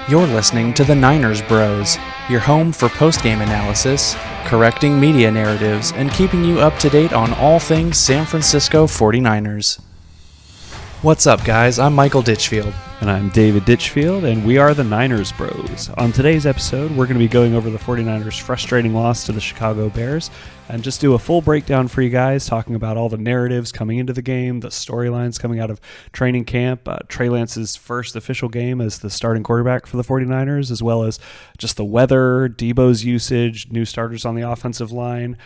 You're listening to the Niners Bros, your home for post-game analysis, correcting media narratives, and keeping you up to date on all things San Francisco 49ers. What's up, guys? I'm Michael Ditchfield. And I'm David Ditchfield, and we are the Niners Bros. On today's episode, we're going to be going over the 49ers' frustrating loss to the Chicago Bears and just do a full breakdown for you guys, talking about all the narratives coming into the game, the storylines coming out of training camp, Trey Lance's first official game as the starting quarterback for the 49ers, as well as just the weather, Debo's usage, new starters on the offensive line,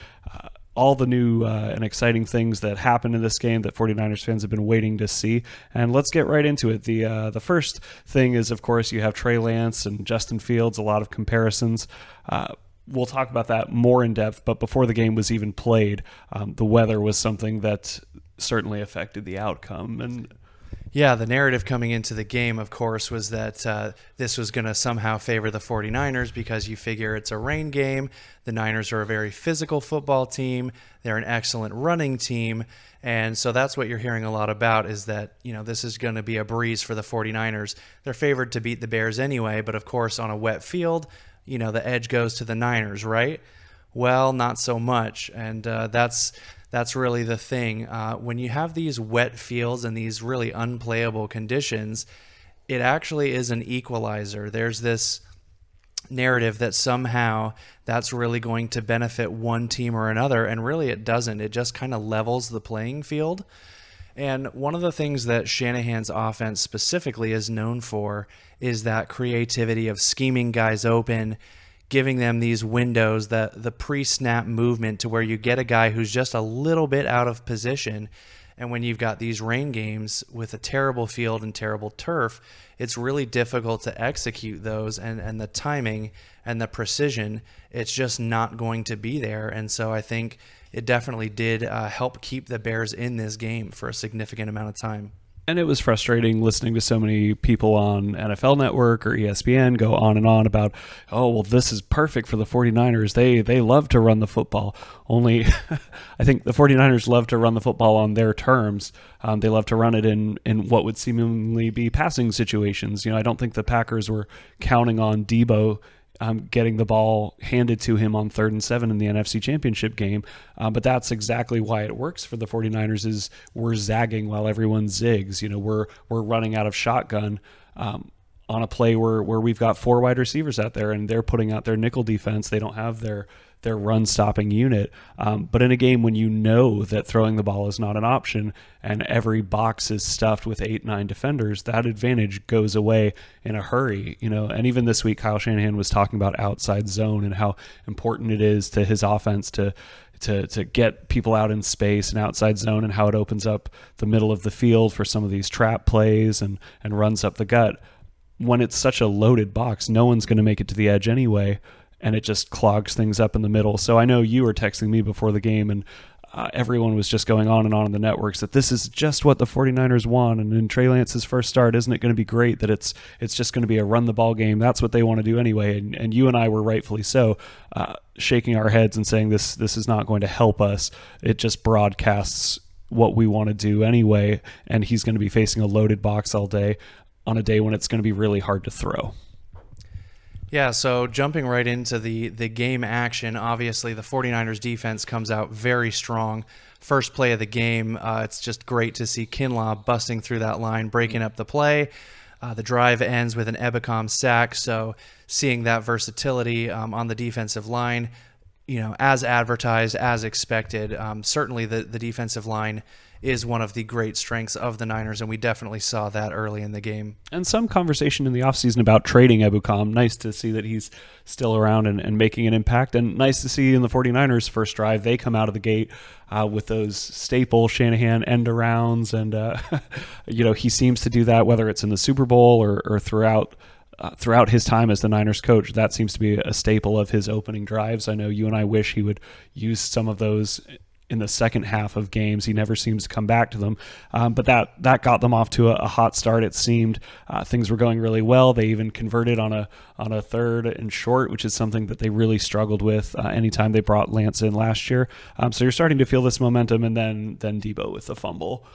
all the new and exciting things that happened in this game that 49ers fans have been waiting to see. And let's get right into it. The first thing is, of course, you have Trey Lance and Justin Fields, a lot of comparisons. We'll talk about that more in depth, but before the game was even played, the weather was something that certainly affected the outcome. And yeah, the narrative coming into the game, of course, was that this was going to somehow favor the 49ers because you figure it's a rain game. The Niners are a very physical football team. They're an excellent running team. And so that's what you're hearing a lot about is that, this is going to be a breeze for the 49ers. They're favored to beat the Bears anyway, but of course on a wet field, the edge goes to the Niners, right? Well, not so much. And that's really the thing. When you have these wet fields and these really unplayable conditions, it actually is an equalizer. There's this narrative that somehow that's really going to benefit one team or another, and really it doesn't. It just kind of levels the playing field. And one of the things that Shanahan's offense specifically is known for is that creativity of scheming guys open, giving them these windows, the pre-snap movement to where you get a guy who's just a little bit out of position. And when you've got these rain games with a terrible field and terrible turf, it's really difficult to execute those. And the timing and the precision, it's just not going to be there. And so I think it definitely did help keep the Bears in this game for a significant amount of time. And it was frustrating listening to so many people on NFL Network or ESPN go on and on about, oh, well, this is perfect for the 49ers. They love to run the football. Only I think the 49ers love to run the football on their terms. They love to run it in what would seemingly be passing situations. I don't think the Packers were counting on Debo getting the ball handed to him on 3rd and 7 in the NFC Championship game. But that's exactly why it works for the 49ers is we're zagging while everyone zigs. We're running out of shotgun on a play where we've got 4 wide receivers out there and they're putting out their nickel defense. They don't have their run-stopping unit. But in a game when you know that throwing the ball is not an option and every box is stuffed with 8-9 defenders, that advantage goes away in a hurry. And even this week, Kyle Shanahan was talking about outside zone and how important it is to his offense to get people out in space and outside zone and how it opens up the middle of the field for some of these trap plays and runs up the gut. When it's such a loaded box, no one's going to make it to the edge anyway, and it just clogs things up in the middle. So I know you were texting me before the game, and everyone was just going on and on in the networks that this is just what the 49ers want, and in Trey Lance's first start, isn't it going to be great that it's just going to be a run-the-ball game? That's what they want to do anyway, and you and I were rightfully so shaking our heads and saying this is not going to help us. It just broadcasts what we want to do anyway, and he's going to be facing a loaded box all day on a day when it's going to be really hard to throw. Yeah, so jumping right into the game action, obviously the 49ers defense comes out very strong. First play of the game, it's just great to see Kinlaw busting through that line, breaking up the play. The drive ends with an Ebicom sack, so seeing that versatility on the defensive line, as advertised, as expected. Certainly the defensive line is one of the great strengths of the Niners, and we definitely saw that early in the game. And some conversation in the offseason about trading Ebukam. Nice to see that he's still around and making an impact, and nice to see in the 49ers' first drive, they come out of the gate with those staple Shanahan end-arounds, and he seems to do that whether it's in the Super Bowl or throughout his time as the Niners coach. That seems to be a staple of his opening drives. I know you and I wish he would use some of those in the second half of games. He never seems to come back to them, but that got them off to a hot start. It seemed things were going really well. They even converted on a third and short, which is something that they really struggled with anytime they brought Lance in last year. So you're starting to feel this momentum, and then Debo with the fumble.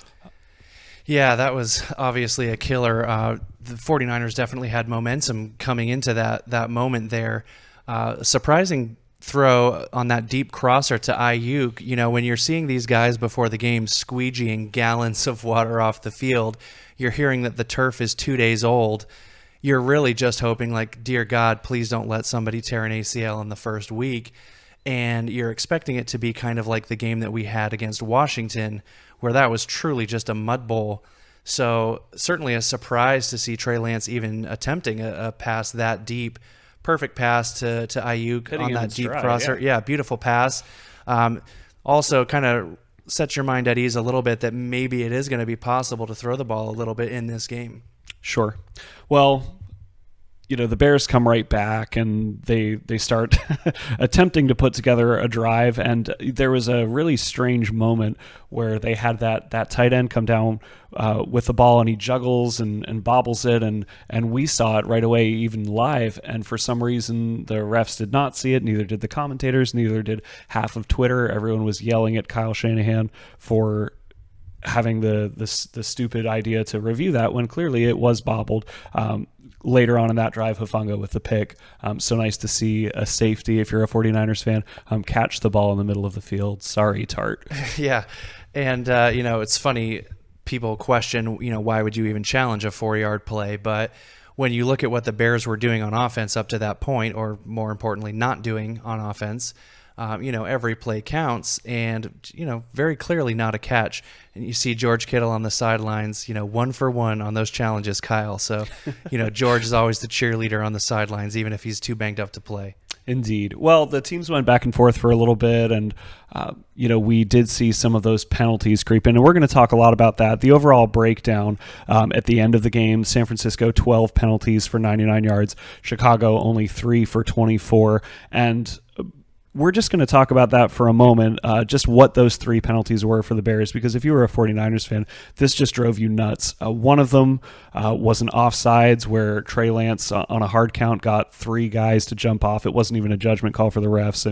Yeah, that was obviously a killer. The 49ers definitely had momentum coming into that moment there. Surprising throw on that deep crosser to Ayuk. You know, when you're seeing these guys before the game squeegeeing gallons of water off the field, you're hearing that the turf is 2 days old. You're really just hoping, like, dear God, please don't let somebody tear an ACL in the first week. And you're expecting it to be kind of like the game that we had against Washington, where that was truly just a mud bowl. So certainly a surprise to see Trey Lance even attempting a pass that deep. Perfect pass to Ayuk Hitting on him in that deep stride, crosser. Yeah, beautiful pass. Also kind of sets your mind at ease a little bit that maybe it is going to be possible to throw the ball a little bit in this game. Sure. Well, the Bears come right back and they start attempting to put together a drive. And there was a really strange moment where they had that tight end come down with the ball, and he juggles and bobbles it. And we saw it right away, even live. And for some reason, the refs did not see it. Neither did the commentators. Neither did half of Twitter. Everyone was yelling at Kyle Shanahan for having the stupid idea to review that when clearly it was bobbled. Later on in that drive, Hufanga with the pick. So nice to see a safety, if you're a 49ers fan, catch the ball in the middle of the field. Sorry, Tart. Yeah. And, it's funny. People question, why would you even challenge a 4-yard play? But when you look at what the Bears were doing on offense up to that point, or more importantly, not doing on offense, every play counts, and, very clearly not a catch. And you see George Kittle on the sidelines, 1 for 1 on those challenges, Kyle. So, George is always the cheerleader on the sidelines, even if he's too banged up to play. Indeed. Well, the teams went back and forth for a little bit, and, we did see some of those penalties creep in, and we're going to talk a lot about that. The overall breakdown at the end of the game: San Francisco, 12 penalties for 99 yards, Chicago only 3 for 24, and we're just going to talk about that for a moment, just what those 3 penalties were for the Bears, because if you were a 49ers fan, this just drove you nuts. One of them was an offsides where Trey Lance, on a hard count, got 3 guys to jump off. It wasn't even a judgment call for the refs.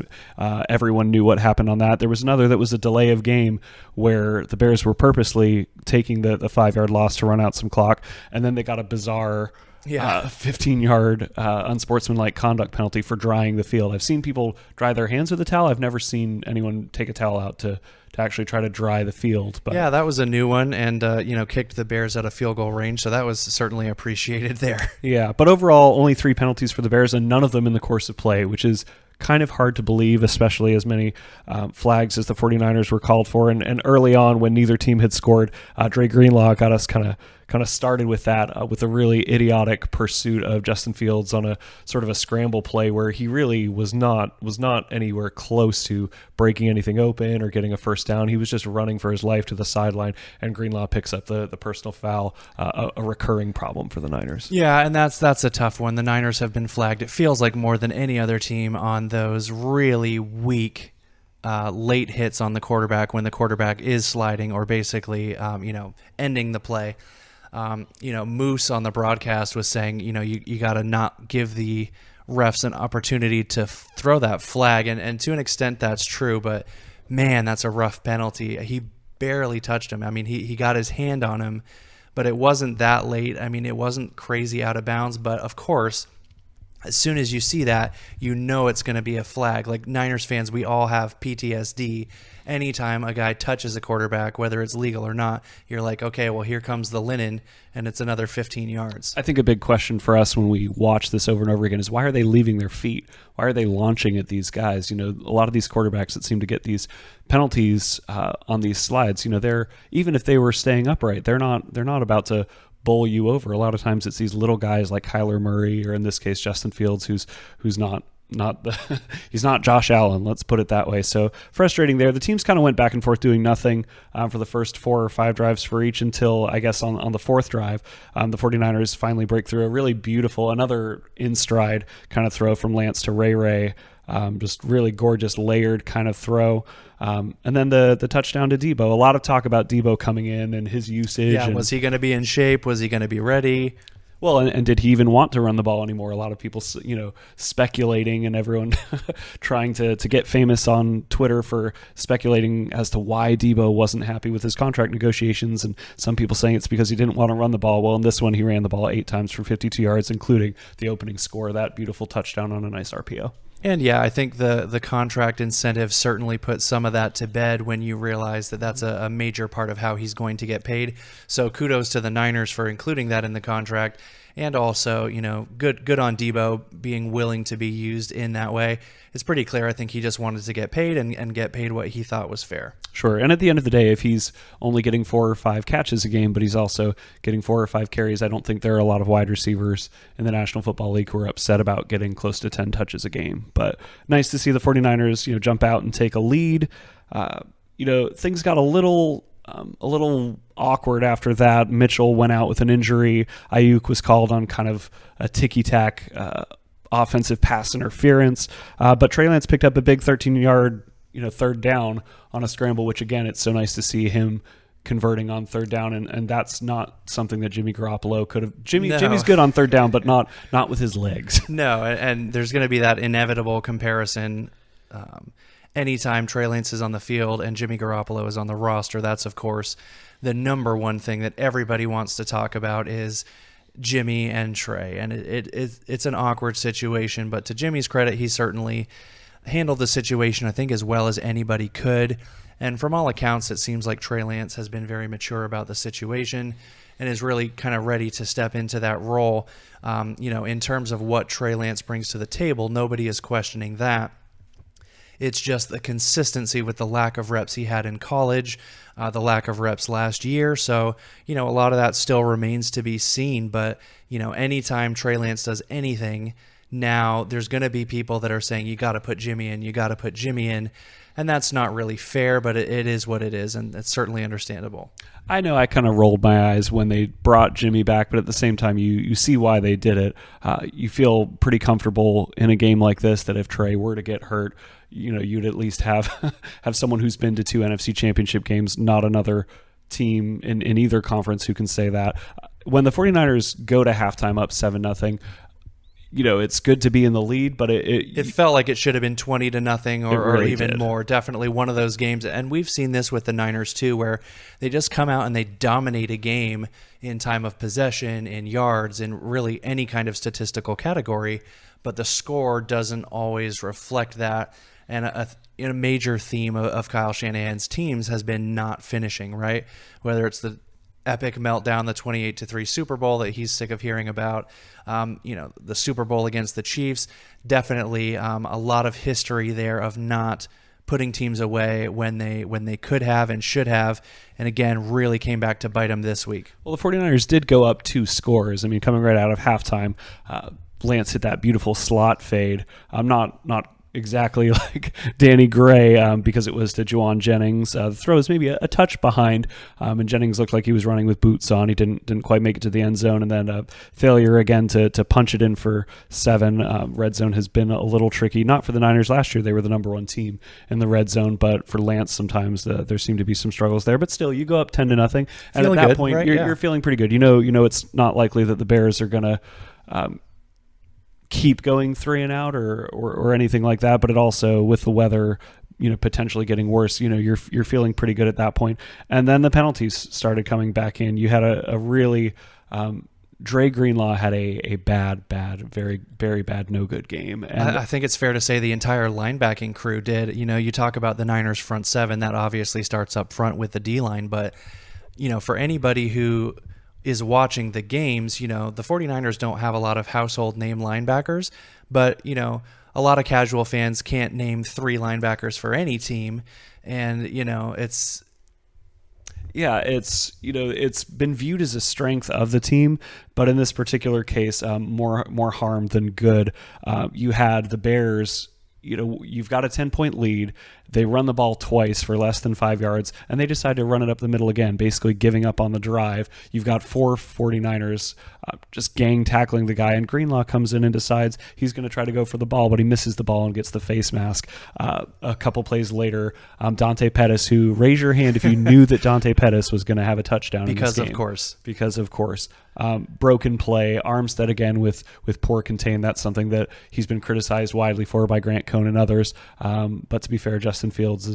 Everyone knew what happened on that. There was another that was a delay of game where the Bears were purposely taking the 5-yard loss to run out some clock, and then they got a bizarre 15-yard unsportsmanlike conduct penalty for drying the field. I've seen people dry their hands with a towel. I've never seen anyone take a towel out to actually try to dry the field. But yeah, that was a new one, and kicked the Bears out of field goal range, so that was certainly appreciated there. Yeah, but overall, only 3 penalties for the Bears, and none of them in the course of play, which is kind of hard to believe, especially as many flags as the 49ers were called for. And early on, when neither team had scored, Dre Greenlaw got us kind of started with that, with a really idiotic pursuit of Justin Fields on a sort of a scramble play where he really was not anywhere close to breaking anything open or getting a first down. He was just running for his life to the sideline, and Greenlaw picks up the personal foul, a recurring problem for the Niners. Yeah, and that's a tough one. The Niners have been flagged, it feels like, more than any other team on those really weak late hits on the quarterback when the quarterback is sliding or basically ending the play. Moose on the broadcast was saying, you got to not give the refs an opportunity to throw that flag. And to an extent, that's true. But, man, that's a rough penalty. He barely touched him. I mean, he got his hand on him, but it wasn't that late. I mean, it wasn't crazy out of bounds. But, of course, as soon as you see that, it's going to be a flag. Like Niners fans, we all have PTSD. Anytime a guy touches a quarterback, whether it's legal or not, you're like, okay, well, here comes the linen, and it's another 15 yards. I think a big question for us when we watch this over and over again is, why are they leaving their feet? Why are they launching at these guys? A lot of these quarterbacks that seem to get these penalties on these slides, they're, even if they were staying upright, they're not about to bowl you over. A lot of times it's these little guys like Kyler Murray, or in this case Justin Fields, who's not he's not Josh Allen, let's put it that way. So frustrating there. The teams kind of went back and forth doing nothing for the first 4 or 5 drives for each until, I guess, on the 4th drive, the 49ers finally break through a really beautiful, another in stride kind of throw from Lance to Ray. Just really gorgeous layered kind of throw. And then the touchdown to Debo. A lot of talk about Debo coming in and his usage. Yeah, was he going to be in shape? Was he going to be ready? Well, and did he even want to run the ball anymore? A lot of people, speculating, and everyone trying to get famous on Twitter for speculating as to why Debo wasn't happy with his contract negotiations, and some people saying it's because he didn't want to run the ball. Well, in this one, he ran the ball 8 times for 52 yards, including the opening score, that beautiful touchdown on a nice RPO. And yeah, I think the contract incentive certainly put some of that to bed when you realize that that's a major part of how he's going to get paid. So kudos to the Niners for including that in the contract. And also, good on Debo being willing to be used in that way. It's pretty clear. I think he just wanted to get paid and get paid what he thought was fair. Sure. And at the end of the day, if he's only getting 4 or 5 catches a game, but he's also getting 4 or 5 carries, I don't think there are a lot of wide receivers in the National Football League who are upset about getting close to 10 touches a game. But nice to see the 49ers, jump out and take a lead. Things got a little awkward after that. Mitchell went out with an injury. Ayuk was called on kind of a ticky-tack offensive pass interference. But Trey Lance picked up a big 13-yard third down on a scramble, which again, it's so nice to see him converting on third down, and that's not something that Jimmy Garoppolo could have. Jimmy's good on third down, but not with his legs. No, and there's going to be that inevitable comparison. Anytime Trey Lance is on the field and Jimmy Garoppolo is on the roster, that's, of course, the number one thing that everybody wants to talk about is Jimmy and Trey. And it's an awkward situation, but to Jimmy's credit, he certainly handled the situation, I think, as well as anybody could. And from all accounts, it seems like Trey Lance has been very mature about the situation and is really kind of ready to step into that role. In terms of what Trey Lance brings to the table, nobody is questioning that. It's just the consistency with the lack of reps he had in college, the lack of reps last year. So, a lot of that still remains to be seen. But, anytime Trey Lance does anything, now there's going to be people that are saying, you got to put Jimmy in, you got to put Jimmy in. And that's not really fair, but it is what it is, and it's certainly understandable. I know I kind of rolled my eyes when they brought Jimmy back, but at the same time, you see why they did it. You feel pretty comfortable in a game like this that if Trey were to get hurt, you'd at least have someone who's been to 2 NFC Championship games, not another team in either conference who can say that. When the 49ers go to halftime up 7-0, it's good to be in the lead, but it felt like it should have been 20-0 or really even did. more. Definitely one of those games. And we've seen this with the Niners too, where they just come out and they dominate a game in time of possession, in yards, in really any kind of statistical category. But the score doesn't always reflect that. And a major theme of Kyle Shanahan's teams has been not finishing, right? Whether it's the epic meltdown, the 28-3 Super Bowl that he's sick of hearing about, the Super Bowl against the Chiefs, definitely a lot of history there of not putting teams away when they could have and should have, and again, really came back to bite them this week. Well, the 49ers did go up 2 scores. I mean, coming right out of halftime, Lance hit that beautiful slot fade. Not exactly like Danny Gray because it was to Juwan Jennings. The throw was maybe a touch behind, and Jennings looked like he was running with boots on. He didn't quite make it to the end zone, and then a failure again to punch it in for 7. Red zone has been a little tricky. Not for the Niners last year. They were the number 1 team in the red zone, but for Lance sometimes there seem to be some struggles there. But still, you go up 10-0, and feeling at that good, point right? You're feeling pretty good. You know it's not likely that the Bears are going to keep going 3 and out or anything like that, but it also, with the weather potentially getting worse, you're feeling pretty good at that point. And then the penalties started coming back in. You had a really Dre Greenlaw had a bad, very, very bad, no good game. And I think it's fair to say the entire linebacking crew did. You talk about the Niners front 7, that obviously starts up front with the D-line, but for anybody who is watching the games, the 49ers don't have a lot of household name linebackers, but, a lot of casual fans can't name 3 linebackers for any team. And, it's been viewed as a strength of the team, but in this particular case, more harm than good. You had the Bears, you've got a 10-point lead. They run the ball twice for less than 5 yards, and they decide to run it up the middle again, basically giving up on the drive. You've got 4 49ers just gang tackling the guy, and Greenlaw comes in and decides he's going to try to go for the ball, but he misses the ball and gets the face mask. A couple plays later, Dante Pettis, who, raise your hand if you knew that Dante Pettis was going to have a touchdown because in this game. of course. Because of course. broken play. Armstead again with poor contain. That's something that he's been criticized widely for by Grant Cohn and others. But to be fair, Justin Fields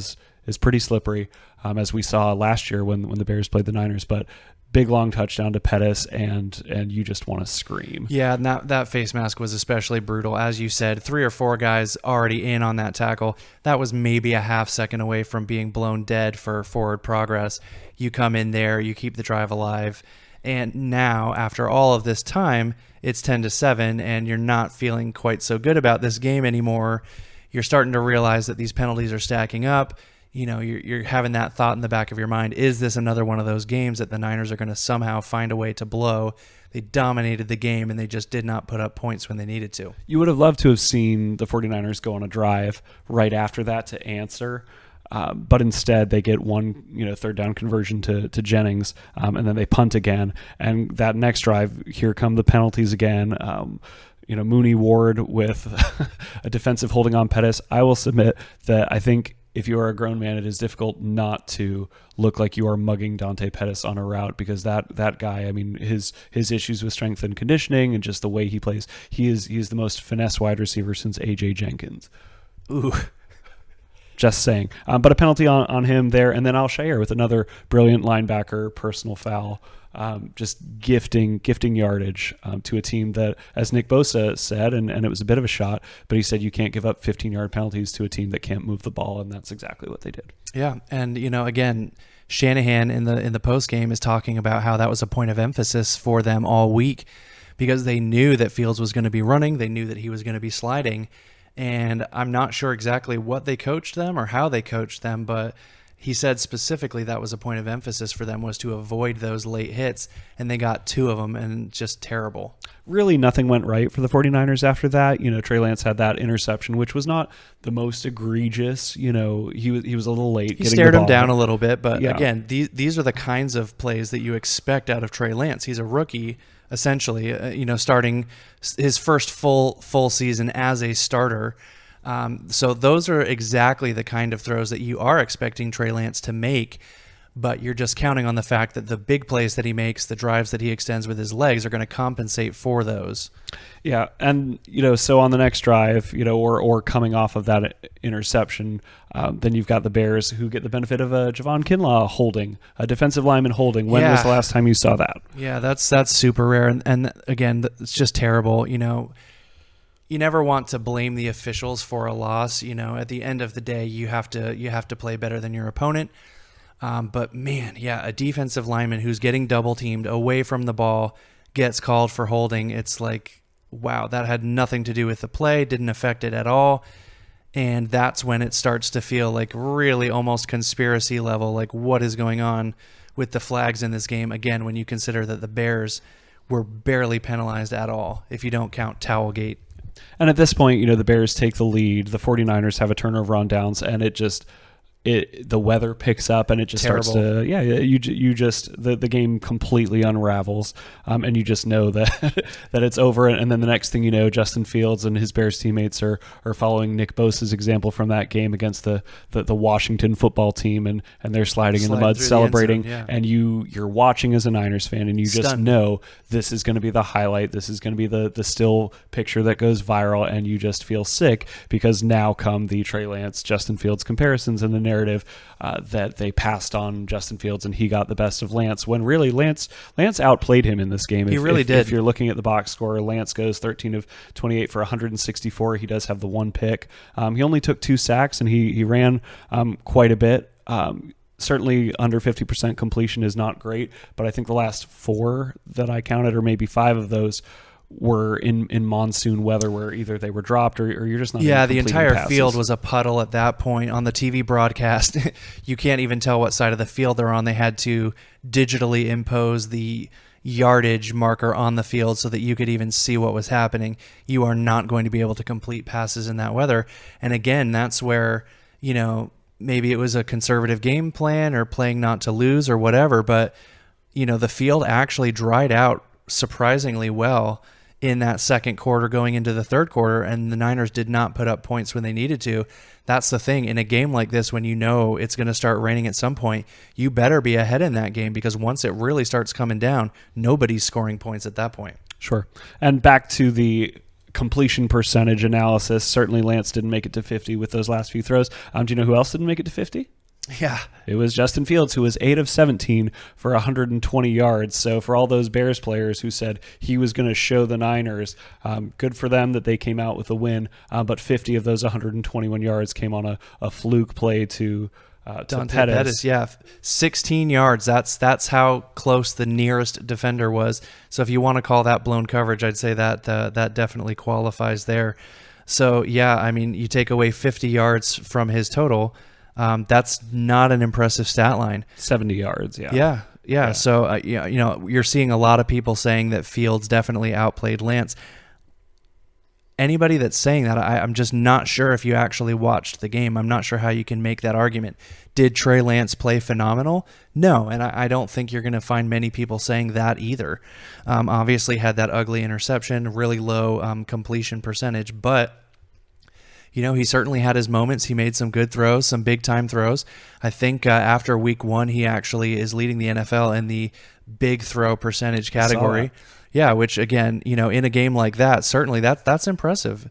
is pretty slippery, as we saw last year when the Bears played the Niners. But big long touchdown to Pettis, and you just want to scream. Yeah, and that face mask was especially brutal. As you said, 3 or 4 guys already in on that tackle. That was maybe a half second away from being blown dead for forward progress. You come in there, you keep the drive alive, and now, after all of this time, it's 10-7, and you're not feeling quite so good about this game anymore. You're starting to realize that these penalties are stacking up. You're having that thought in the back of your mind. Is this another one of those games that the Niners are going to somehow find a way to blow? They dominated the game, and they just did not put up points when they needed to. You would have loved to have seen the 49ers go on a drive right after that to answer. But instead, they get one, third down conversion to Jennings, and then they punt again. And that next drive, here come the penalties again. Mooney Ward with a defensive holding on Pettis. I will submit that I think if you are a grown man, it is difficult not to look like you are mugging Dante Pettis on a route, because that guy, I mean, his issues with strength and conditioning and just the way he plays, he is the most finesse wide receiver since A.J. Jenkins. Ooh. Just saying. But a penalty on him there, and then Alshire with another brilliant linebacker personal foul, just gifting yardage to a team that, as Nick Bosa said, and it was a bit of a shot, but he said you can't give up 15-yard penalties to a team that can't move the ball, and that's exactly what they did. Yeah, and again, Shanahan in the post game is talking about how that was a point of emphasis for them all week, because they knew that Fields was going to be running, they knew that he was going to be sliding. And I'm not sure exactly what they coached them or how they coached them, but he said specifically that was a point of emphasis for them, was to avoid those late hits, and they got 2 of them, and just terrible. Really nothing went right for the 49ers after that. Trey Lance had that interception, which was not the most egregious. He was a little late. He stared him down a little bit, but again, these are the kinds of plays that you expect out of Trey Lance. He's a rookie, essentially, starting his first full season as a starter. So those are exactly the kind of throws that you are expecting Trey Lance to make, but you're just counting on the fact that the big plays that he makes, the drives that he extends with his legs, are going to compensate for those. Yeah, and so on the next drive, or coming off of that interception, then you've got the Bears who get the benefit of a Javon Kinlaw holding, a defensive lineman holding. When was the last time you saw that? Yeah, that's super rare, and again, it's just terrible. You never want to blame the officials for a loss. At the end of the day, you have to play better than your opponent. But man, a defensive lineman who's getting double teamed away from the ball gets called for holding. It's like, wow, that had nothing to do with the play, didn't affect it at all. And that's when it starts to feel like really almost conspiracy level, like what is going on with the flags in this game. Again, when you consider that the Bears were barely penalized at all, if you don't count Towelgate. And at this point, the Bears take the lead. The 49ers have a turnover on downs, and the weather picks up, and it just Terrible. starts to you just the game completely unravels, and you just know that that it's over. And then the next thing you know, Justin Fields and his Bears teammates are following Nick Bosa's example from that game against the Washington football team, and they're sliding in the mud, celebrating, and you're watching as a Niners fan, and you just Stunned. know this is going to be the highlight, this is going to be the still picture that goes viral, and you just feel sick, because now come the Trey Lance Justin Fields comparisons and the narrative that they passed on Justin Fields and he got the best of Lance, when really Lance outplayed him in this game. He really did. If you're looking at the box score, Lance goes 13 of 28 for 164. He does have the 1 pick. He only took 2 sacks, and he ran quite a bit. Certainly under 50% completion is not great, but I think the last 4 that I counted, or maybe 5 of those, were in monsoon weather, where either they were dropped or you're just not. Yeah, the entire field was a puddle at that point. On the TV broadcast, you can't even tell what side of the field they're on. They had to digitally impose the yardage marker on the field so that you could even see what was happening. You are not going to be able to complete passes in that weather. And again, that's where, maybe it was a conservative game plan or playing not to lose or whatever, but the field actually dried out surprisingly well in that second quarter going into the third quarter, and the Niners did not put up points when they needed to. That's the thing. In a game like this, when you know it's going to start raining at some point, you better be ahead in that game, because once it really starts coming down, nobody's scoring points at that point. Sure. And back to the completion percentage analysis, certainly Lance didn't make it to 50 with those last few throws. Do you know who else didn't make it to 50? Yeah. It was Justin Fields, who was 8 of 17 for 120 yards. So for all those Bears players who said he was going to show the Niners, good for them that they came out with a win. But 50 of those 121 yards came on a fluke play to Pettis, yeah, 16 yards. That's how close the nearest defender was. So if you want to call that blown coverage, I'd say that that definitely qualifies there. So yeah, I mean, you take away 50 yards from his total. That's not an impressive stat line. 70 yards, yeah. Yeah. So, you're seeing a lot of people saying that Fields definitely outplayed Lance. Anybody that's saying that, I'm just not sure if you actually watched the game. I'm not sure how you can make that argument. Did Trey Lance play phenomenal? No, and I don't think you're going to find many people saying that either. Obviously had that ugly interception, really low completion percentage, but he certainly had his moments. He made some good throws, some big-time throws. I think after week 1, he actually is leading the NFL in the big throw percentage category. Yeah, which, again, in a game like that, certainly that's impressive.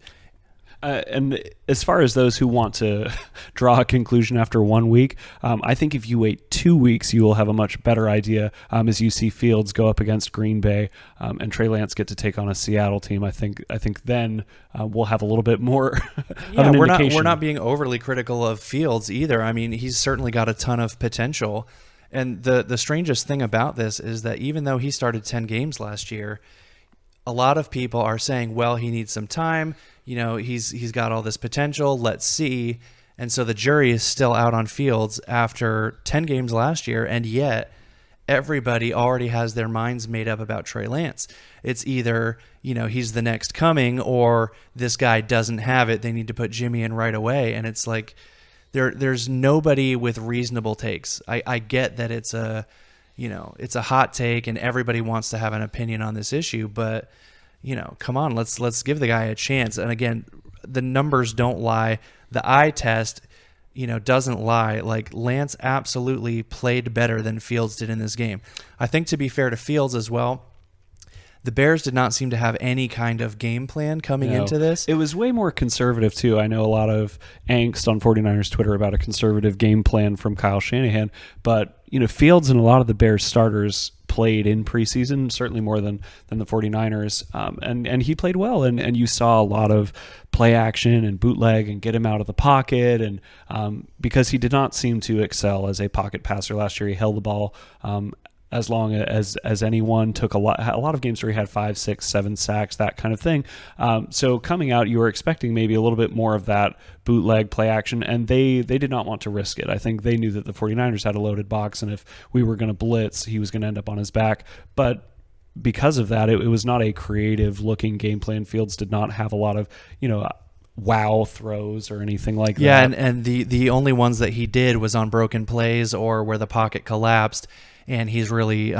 And as far as those who want to draw a conclusion after 1 week, I think if you wait 2 weeks, you will have a much better idea as you see Fields go up against Green Bay and Trey Lance get to take on a Seattle team. I think then we'll have a little bit more of an indication. We're not being overly critical of Fields either. I mean, he's certainly got a ton of potential. And the strangest thing about this is that even though he started 10 games last year, a lot of people are saying, well, he needs some time. He's got all this potential. Let's see. And so the jury is still out on Fields after 10 games last year, and yet everybody already has their minds made up about Trey Lance. It's either, he's the next coming, or this guy doesn't have it. They need to put Jimmy in right away. And it's like there's nobody with reasonable takes. I get that it's a hot take and everybody wants to have an opinion on this issue, but come on, let's give the guy a chance. And again, the numbers don't lie. The eye test, doesn't lie. Like, Lance absolutely played better than Fields did in this game. I think, to be fair to Fields as well, the Bears did not seem to have any kind of game plan coming into this. It was way more conservative, too. I know a lot of angst on 49ers Twitter about a conservative game plan from Kyle Shanahan, but Fields and a lot of the Bears starters played in preseason, certainly more than the 49ers, and he played well, and you saw a lot of play action and bootleg and get him out of the pocket, and because he did not seem to excel as a pocket passer last year. He held the ball as long as anyone, took a lot of games where he had 5, 6, 7 sacks, that kind of thing. So coming out, you were expecting maybe a little bit more of that bootleg play action, and they did not want to risk it. I think they knew that the 49ers had a loaded box, and if we were going to blitz, he was going to end up on his back. But because of that, it was not a creative looking game plan. Fields did not have a lot of, wow throws or anything like that. Yeah, and the only ones that he did was on broken plays or where the pocket collapsed, and he's really,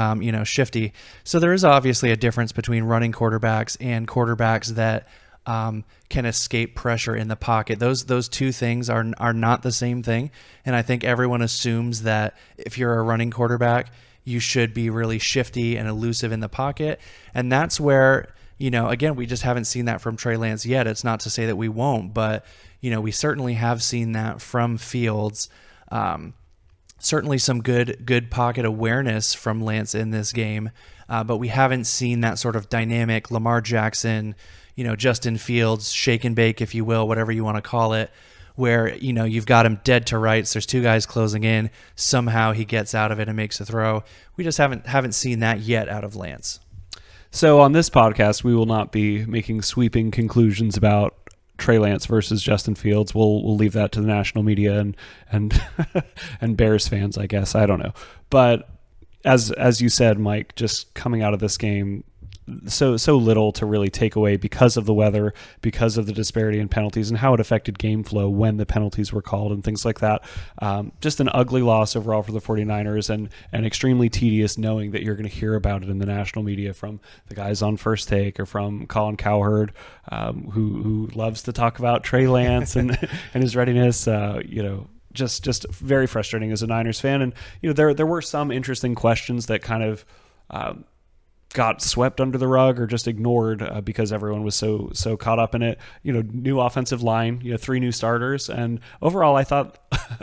shifty. So there is obviously a difference between running quarterbacks and quarterbacks that can escape pressure in the pocket. Those two things are not the same thing, and I think everyone assumes that if you're a running quarterback, you should be really shifty and elusive in the pocket, and that's where, again, we just haven't seen that from Trey Lance yet. It's not to say that we won't, but, we certainly have seen that from Fields. Certainly some good pocket awareness from Lance in this game, but we haven't seen that sort of dynamic Lamar Jackson, Justin Fields, shake and bake, if you will, whatever you want to call it, where, you've got him dead to rights. There's two guys closing in. Somehow he gets out of it and makes a throw. We just haven't seen that yet out of Lance. So on this podcast, we will not be making sweeping conclusions about Trey Lance versus Justin Fields. We'll leave that to the national media and and Bears fans, I guess. I don't know. But as you said, Mike, just coming out of this game, so little to really take away because of the weather, because of the disparity in penalties and how it affected game flow when the penalties were called and things like that. Just an ugly loss overall for the 49ers, and extremely tedious knowing that you're going to hear about it in the national media from the guys on First Take or from Colin Cowherd, who loves to talk about Trey Lance and his readiness. Just very frustrating as a Niners fan. And there were some interesting questions that kind of got swept under the rug or just ignored because everyone was so caught up in it. New offensive line, 3 new starters, and overall I thought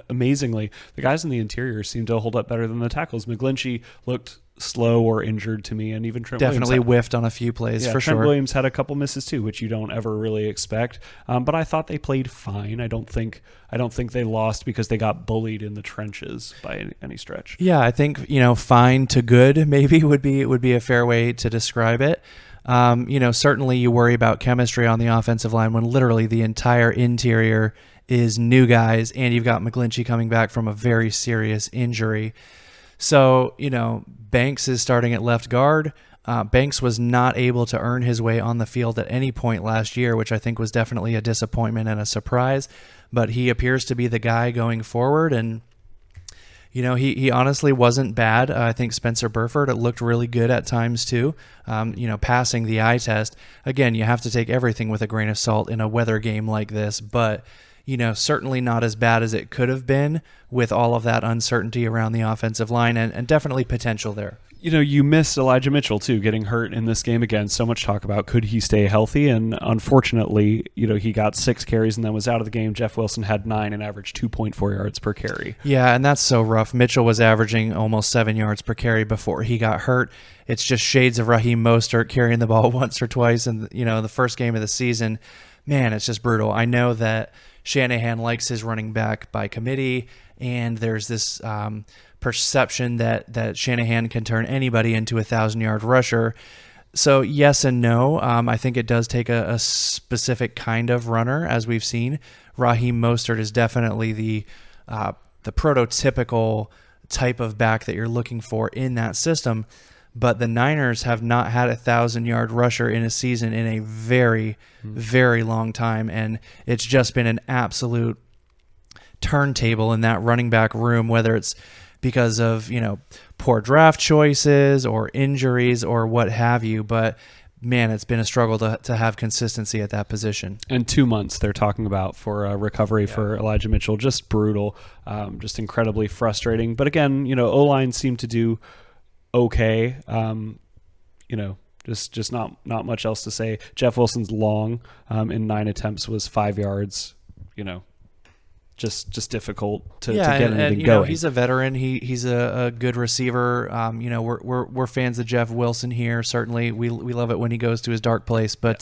amazingly the guys in the interior seemed to hold up better than the tackles. McGlinchey looked slow or injured to me, and even Trent definitely Williams whiffed on a few plays for Trent sure. Williams had a couple misses too, which you don't ever really expect. But I thought they played fine. I don't think they lost because they got bullied in the trenches by any stretch. Yeah, I think fine to good maybe would be a fair way to describe it. Certainly you worry about chemistry on the offensive line when literally the entire interior is new guys, and you've got McGlinchey coming back from a very serious injury. So, Banks is starting at left guard. Banks was not able to earn his way on the field at any point last year, which I think was definitely a disappointment and a surprise. But he appears to be the guy going forward. And, he honestly wasn't bad. I think Spencer Burford looked really good at times too, passing the eye test. Again, you have to take everything with a grain of salt in a weather game like this. But certainly not as bad as it could have been with all of that uncertainty around the offensive line, and definitely potential there. You missed Elijah Mitchell too, getting hurt in this game again. So much talk about could he stay healthy, and unfortunately, he got 6 carries and then was out of the game. Jeff Wilson had 9 and averaged 2.4 yards per carry. Yeah, and that's so rough. Mitchell was averaging almost 7 yards per carry before he got hurt. It's just shades of Raheem Mostert carrying the ball once or twice in the first game of the season. Man, it's just brutal. I know that Shanahan likes his running back by committee, and there's this perception that Shanahan can turn anybody into a 1,000-yard rusher. So yes and no. I think it does take a specific kind of runner, as we've seen. Raheem Mostert is definitely the prototypical type of back that you're looking for in that system. But the Niners have not had a 1,000-yard rusher in a season in a very, very long time, and it's just been an absolute turntable in that running back room, whether it's because of poor draft choices or injuries or what have you. But man, it's been a struggle to have consistency at that position. And 2 months they're talking about for recovery for Elijah Mitchell. Just brutal, just incredibly frustrating. But again, O-line seemed to do okay. Just not much else to say. Jeff Wilson's long in 9 attempts was 5 yards. Just difficult to get anything going. He's a veteran. He's a good receiver. We're fans of Jeff Wilson here. Certainly, we love it when he goes to his dark place. But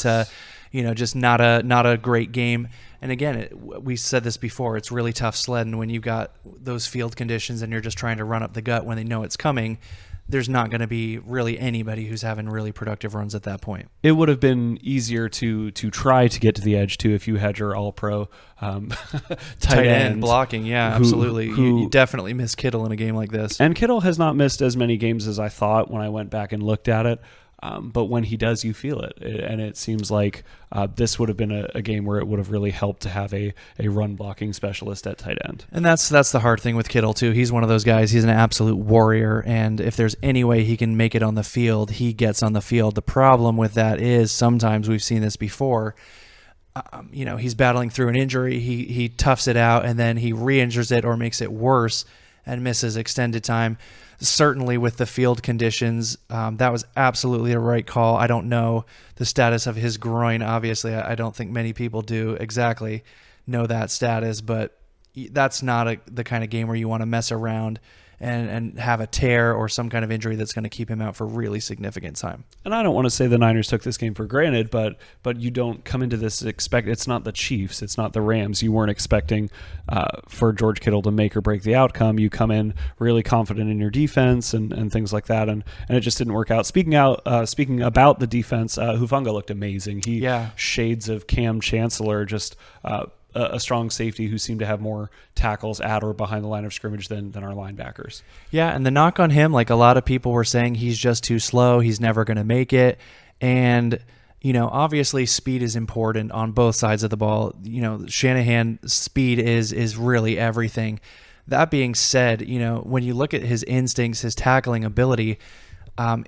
just not a great game. And again, we said this before. It's really tough sledding when you've got those field conditions and you're just trying to run up the gut when they know it's coming. There's not going to be really anybody who's having really productive runs at that point. It would have been easier to try to get to the edge too if you had your all-pro tight end blocking. Yeah, absolutely. You definitely miss Kittle in a game like this. And Kittle has not missed as many games as I thought when I went back and looked at it. But when he does, you feel it. And it seems like this would have been a game where it would have really helped to have a run blocking specialist at tight end. And that's the hard thing with Kittle, too. He's one of those guys. He's an absolute warrior. And if there's any way he can make it on the field, he gets on the field. The problem with that is sometimes we've seen this before. He's battling through an injury. He toughs it out, and then he re-injures it or makes it worse and misses extended time. Certainly with the field conditions, that was absolutely the right call. I don't know the status of his groin. Obviously, I don't think many people do exactly know that status, but that's not the kind of game where you want to mess around and have a tear or some kind of injury that's going to keep him out for really significant time. And I don't want to say the Niners took this game for granted, but you don't come into this it's not the Chiefs, it's not the Rams. You weren't expecting for George Kittle to make or break the outcome. You come in really confident in your defense and things like that, and it just didn't work out. Speaking about the defense, Hufanga looked amazing. Shades of Cam Chancellor, just a strong safety who seemed to have more tackles at or behind the line of scrimmage than our linebackers. Yeah, and the knock on him, like a lot of people were saying, he's just too slow. He's never going to make it. And, obviously speed is important on both sides of the ball. Shanahan's speed is really everything. That being said, when you look at his instincts, his tackling ability,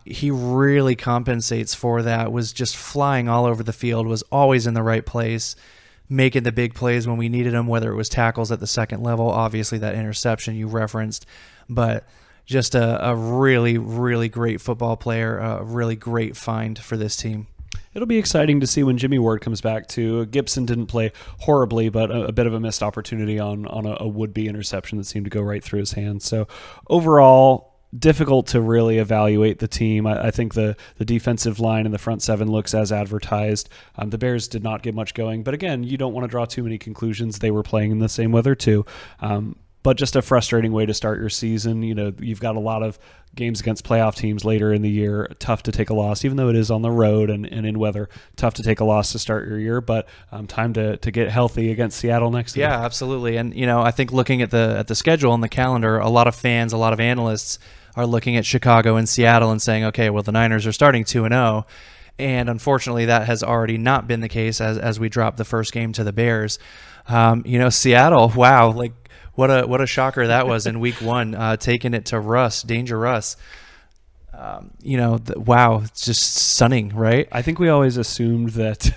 he really compensates for that, was just flying all over the field, was always in the right place, making the big plays when we needed him, whether it was tackles at the second level, obviously that interception you referenced, but just a really, really great football player, a really great find for this team. It'll be exciting to see when Jimmy Ward comes back too. Gibson didn't play horribly, but a bit of a missed opportunity on a would-be interception that seemed to go right through his hands. So overall, difficult to really evaluate the team. I think the defensive line and the front seven looks as advertised. The Bears did not get much going, but again, you don't want to draw too many conclusions. They were playing in the same weather too. But just a frustrating way to start your season. You've got a lot of games against playoff teams later in the year. Tough to take a loss, even though it is on the road and in weather. Tough to take a loss to start your year, but time to get healthy against Seattle next year. Yeah, absolutely. And, I think looking at the schedule and the calendar, a lot of fans, a lot of analysts are looking at Chicago and Seattle and saying, okay, well, the Niners are starting 2-0. And unfortunately, that has already not been the case as we drop the first game to the Bears. Seattle, wow, like, what a shocker that was in week 1, taking it to Danger Russ. Wow, it's just stunning, right? I think we always assumed that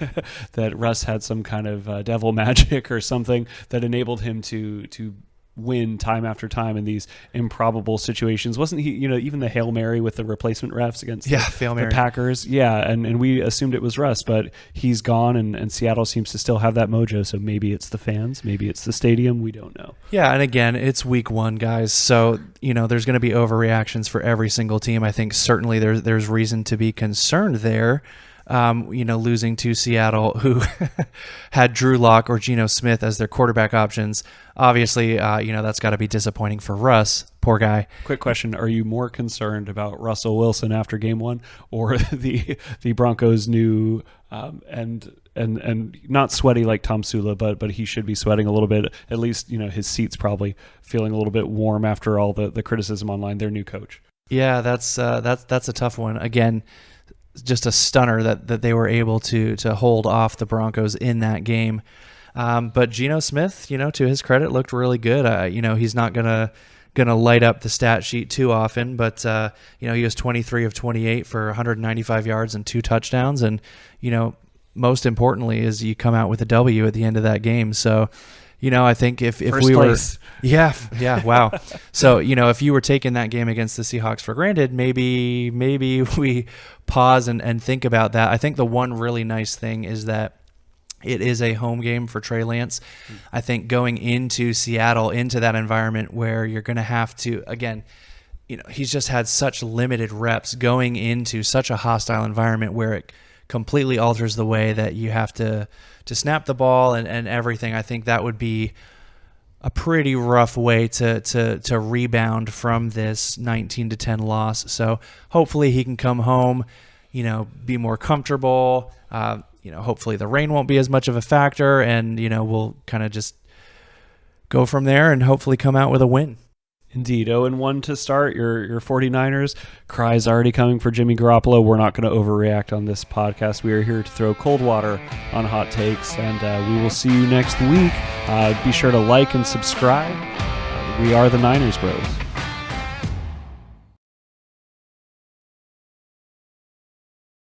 that Russ had some kind of devil magic or something that enabled him to win time after time in these improbable situations. Wasn't he, even the Hail Mary with the replacement refs against the Packers? Yeah, and we assumed it was Russ, but he's gone, and Seattle seems to still have that mojo, so maybe it's the fans, maybe it's the stadium, we don't know. Yeah, and again, it's week 1, guys, so, there's going to be overreactions for every single team. I think certainly there's reason to be concerned there. Losing to Seattle, who had Drew Lock or Geno Smith as their quarterback options. Obviously, that's got to be disappointing for Russ. Poor guy. Quick question. Are you more concerned about Russell Wilson after game 1 or the Broncos' new and not sweaty like Tom Sula, but he should be sweating a little bit. At least, his seat's probably feeling a little bit warm after all the criticism online, their new coach. Yeah, that's a tough one. Again, just a stunner that they were able to hold off the Broncos in that game. But Geno Smith, to his credit, looked really good. He's not gonna light up the stat sheet too often, but he was 23 of 28 for 195 yards and 2 touchdowns, and most importantly is you come out with a W at the end of that game. So. I think if First we place. were, yeah, wow. So, if you were taking that game against the Seahawks for granted, maybe we pause and think about that. I think the one really nice thing is that it is a home game for Trey Lance. I think going into Seattle, into that environment where you're going to have to, again, he's just had such limited reps going into such a hostile environment where it completely alters the way that you have to snap the ball and everything. I think that would be a pretty rough way to rebound from this 19-10 loss. So hopefully he can come home, be more comfortable. Hopefully the rain won't be as much of a factor, and we'll kind of just go from there and hopefully come out with a win. Indeed, 0-1 to start your 49ers. Cries already coming for Jimmy Garoppolo. We're not going to overreact on this podcast. We are here to throw cold water on hot takes, and we will see you next week. Be sure to like and subscribe. We are the Niners Bros.